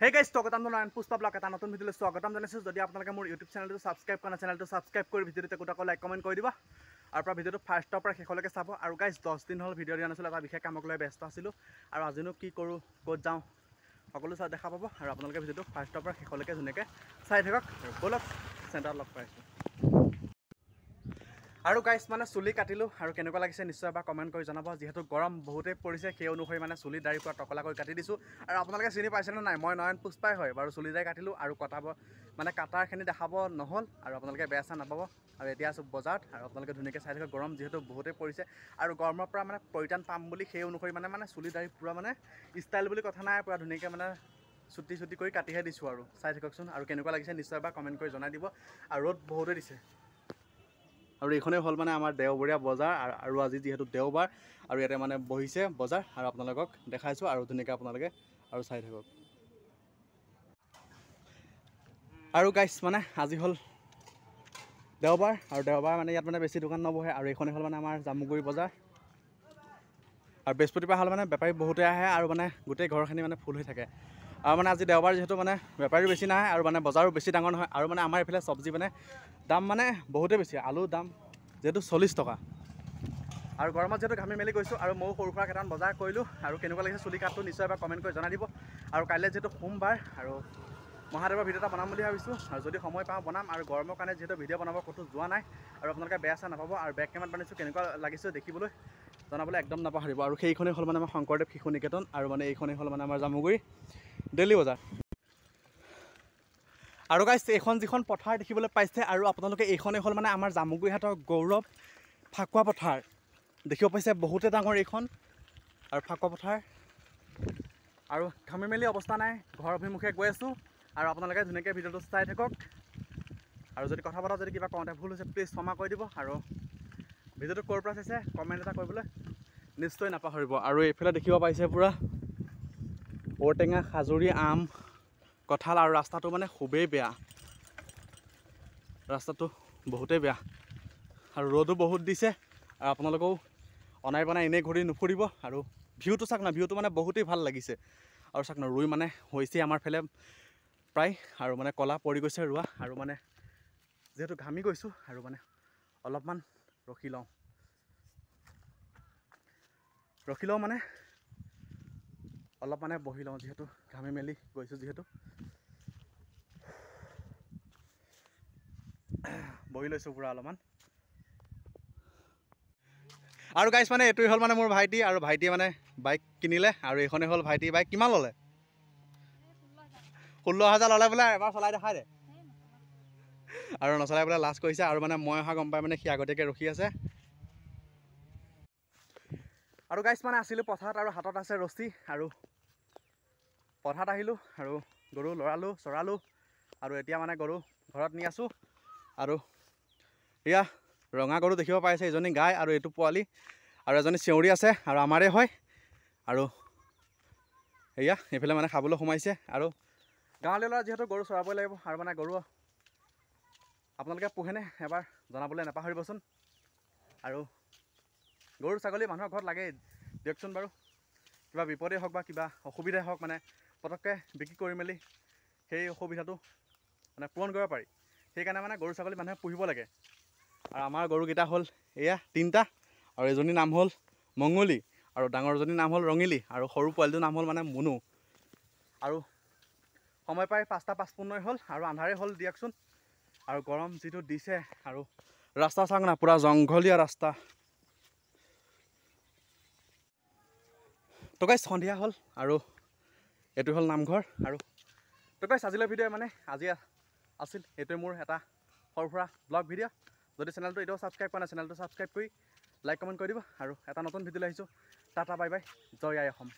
Hey guys, স্বাগতম জনাইছো Pushpa blog এটা নতুন ভিডিঅ'লৈ স্বাগতম জনাইছো। যদি আপোনালোকে মোৰ ইউটিউব চেনেলটো ছাবস্ক্ৰাইব কৰা নাই, চেনেলটো ছাবস্ক্ৰাইব কৰি ভিডিঅ'টো গোটাকৈ লাইক কমেণ্ট কৰি দিবা আৰু পৰা ভিডিঅ'টো ফাৰ্ষ্টৰ পৰা শেষলৈকে চাব। আৰু গাইজ 10 দিন হ'ল ভিডিঅ' দিয়া নাছিলোঁ, এটা বিশেষ কামক লৈ ব্যস্ত আছিলোঁ আৰু আজিনো কি কৰোঁ, ক'ত যাওঁ সকলো চাই দেখা পাব। আৰু আপোনালোকে ভিডিঅ'টো ফাৰ্ষ্টৰ পৰা শেষলৈকে ধুনীয়াকৈ চাই থাকক আৰু ব'লক চেণ্টাৰত লগ পাইছোঁ। আৰু গাইজ মানে চুলি কাটিলোঁ আৰু কেনেকুৱা লাগিছে নিশ্চয় এবাৰ কমেণ্ট কৰি জনাব। যিহেতু গৰম বহুতেই পৰিছে, সেই অনুসৰি মানে চুলি দাড়ি পৰা টকলা কৰি কাটি দিছোঁ। আৰু আপোনালোকে চিনি পাইছেনে নাই, মই নয়ন পুষ্পাই হয় বাৰু। চুলি দাড়ি কাটিলোঁ আৰু মানে কাটাৰখিনি দেখাব নহ'ল আৰু আপোনালোকে বেয়া চেয়া নাপাব। আৰু এতিয়া আছোঁ বজাৰত আৰু আপোনালোকে ধুনীয়াকৈ চাই থাকক। গৰম যিহেতু বহুতেই পৰিছে আৰু গৰমৰ পৰা মানে পৰিত্ৰাণ পাম বুলি সেই অনুসৰি মানে চুলি দাড়ি পূৰা মানে ষ্টাইল বুলি কথা নাই, পূৰা ধুনীয়াকৈ মানে চুটি কৰি কাটিহে দিছোঁ আৰু চাই থাককচোন। আৰু কেনেকুৱা লাগিছে নিশ্চয় এবাৰ কমেণ্ট কৰি জনাই দিব। আৰু ৰ'দ বহুতেই দিছে আৰু এইখনেই হ'ল মানে আমাৰ দেওবৰীয়া বজাৰ। আৰু আজি যিহেতু দেওবাৰ আৰু ইয়াতে মানে বহিছে বজাৰ আৰু আপোনালোকক দেখাইছোঁ আৰু ধুনীয়াকৈ আপোনালোকে আৰু চাই থাকক। আৰু গাইছ মানে আজি হ'ল দেওবাৰ আৰু দেওবাৰ মানে ইয়াত মানে বেছি দোকান নবহে। আৰু এইখনেই হ'ল মানে আমাৰ জামুগুৰি বজাৰ। আৰু বৃহস্পতিবাৰ হ'লে মানে বেপাৰী বহুতে আহে আৰু মানে গোটেই ঘৰখিনি মানে ফুল হৈ থাকে। আৰু মানে আজি দেওবাৰ যিহেতু মানে বেপাৰীও বেছি নাহে আৰু মানে বজাৰো বেছি ডাঙৰ নহয়। আৰু মানে আমাৰ এইফালে চব্জি মানে দাম মানে বহুতেই বেছি। আলুৰ দাম যিহেতু 40 টকা আৰু গৰমত যিহেতু ঘামি মেলি গৈছোঁ আৰু ময়ো সৰু সুৰা কেইটামান বজাৰ কৰিলোঁ। আৰু কেনেকুৱা লাগিছে চুলি কাটটো নিশ্চয় এবাৰ কমেণ্ট কৰি জনাই দিব। আৰু কাইলৈ যিহেতু সোমবাৰ আৰু মহাদেৱৰ ভিডিঅ' এটা বনাম বুলি ভাবিছোঁ আৰু যদি সময় পাওঁ বনাম। আৰু গৰমৰ কাৰণে যিহেতু ভিডিঅ' বনাব ক'তো যোৱা নাই আৰু আপোনালোকে বেয়া চেয়া নাপাব। আৰু বেক কেমেৰাত বানিছোঁ, কেনেকুৱা লাগিছে দেখিবলৈ জনাবলৈ একদম নাপাহৰিব। আৰু সেইখনেই হ'ল মানে আমাৰ শংকৰদেৱ শিশু নিকেতন আৰু মানে এইখনেই হ'ল মানে আমাৰ জামুগুৰি ডেইলি বজাৰ। আৰু গাইছ এইখন যিখন পথাৰ দেখিবলৈ পাইছে আৰু আপোনালোকে এইখনেই হ'ল মানে আমাৰ জামুগুৰিহাটৰ গৌৰৱ ফাকুৱা পথাৰ। দেখিব পাইছে বহুতে ডাঙৰ এইখন আৰু ফাকুৱা পথাৰ। আৰু ঘামি মেলি অৱস্থা নাই, ঘৰ অভিমুখে গৈ আছোঁ আৰু আপোনালোকে ধুনীয়াকৈ ভিডিঅ'টো চাই থাকক। আৰু যদি কথা পতা যদি কিবা কওঁতে ভুল হৈছে প্লিজ ক্ষমা কৰি দিব। আৰু ভিডিঅ'টো ক'ৰ পৰা চাইছে কমেণ্ট এটা কৰিবলৈ নিশ্চয় নাপাহৰিব। আৰু এইফালে দেখিব পাইছে পূৰা ঔটেঙা, খাজুৰী, আম, কঁঠাল আৰু ৰাস্তাটো মানে খুবেই বেয়া, ৰাস্তাটো বহুতেই বেয়া আৰু ৰ'দো বহুত দিছে। আৰু আপোনালোকেও অনাই বনাই এনেই ঘূৰি নুফুৰিব। আৰু ভিউটো চাওক না, ভিউটো মানে বহুতেই ভাল লাগিছে। আৰু চাওক না ৰুই মানে হৈছে আমাৰ ফালে প্ৰায় আৰু মানে ক'লা পৰি গৈছে ৰোৱা। আৰু মানে যিহেতু ঘামি গৈছোঁ আৰু মানে অলপমান ৰখি লওঁ মানে অলপ মানে বহি লওঁ, যিহেতু ঘামি মেলি গৈছোঁ যিহেতু বহি লৈছোঁ পূৰা অলপমান। আৰু গাইছ মানে এইটোৱে হ'ল মানে মোৰ ভাইটি আৰু ভাইটিয়ে মানে বাইক কিনিলে আৰু এইখনেই হ'ল ভাইটি বাইক। কিমান ল'লে? 16,000 ল'লে বোলে। এবাৰ চলাই দেখাই দে। আৰু নচলাই বোলে লাজ কৰিছে। আৰু মানে মই অহা গম পাই মানে সি আগতীয়াকৈ ৰখি আছে। আৰু গাইছ মানে আছিলোঁ পথাৰত আৰু হাতত আছে ৰছী আৰু পথাৰত আহিলোঁ আৰু গৰু লৰালোঁ চৰালোঁ আৰু এতিয়া মানে গৰু ঘৰত নি আছোঁ। আৰু এয়া ৰঙা গৰু দেখিব পাইছে, এজনী গাই আৰু এইটো পোৱালি আৰু এজনী চেউৰী আছে আৰু আমাৰে হয়। আৰু এয়া এইফালে মানে খাবলৈ সোমাইছে। আৰু গাঁৱলীয়া ল'ৰা যিহেতু গৰু চৰাবই লাগিব। আৰু মানে গৰু আপোনালোকে পোহেনে এবাৰ জনাবলৈ নাপাহৰিবচোন। আৰু গৰু ছাগলী মানুহৰ ঘৰত লাগেই দিয়কচোন বাৰু। কিবা বিপদেই হওক বা কিবা অসুবিধাই হওক মানে পটককৈ বিক্ৰী কৰি মেলি সেই অসুবিধাটো মানে পূৰণ কৰিব পাৰি। সেইকাৰণে মানে গৰু ছাগলী মানুহে পুহিব লাগে। আৰু আমাৰ গৰুকেইটা হ'ল এয়া 3টা আৰু এজনীৰ নাম হ'ল মঙলী আৰু ডাঙৰজনীৰ নাম হ'ল ৰঙিলী আৰু সৰু পোৱালিটোৰ নাম হ'ল মানে মুনু। আৰু সময় পাই 5:55 হ'ল আৰু আন্ধাৰেই হ'ল দিয়কচোন। আৰু গৰম যিটো দিছে আৰু ৰাস্তা চাওক না, পূৰা জংঘলীয়া ৰাস্তা। তো গাইছ সন্ধিয়া হ'ল আৰু এইটো হ'ল নামঘৰ। আৰু তো গাইছ আজিলৈ ভিডিঅ' মানে আজি আছিল এইটোৱে মোৰ এটা সৰু সুৰা ব্লগ ভিডিঅ'। যদি চেনেলটো এতিয়াও ছাবস্ক্ৰাইব কৰা নাই, চেনেলটো ছাবস্ক্ৰাইব কৰি লাইক কমেণ্ট কৰি দিব। আৰু এটা নতুন ভিডিঅ'লৈ আহিছোঁ। টাটা বাই বাই, জয় আই অসম।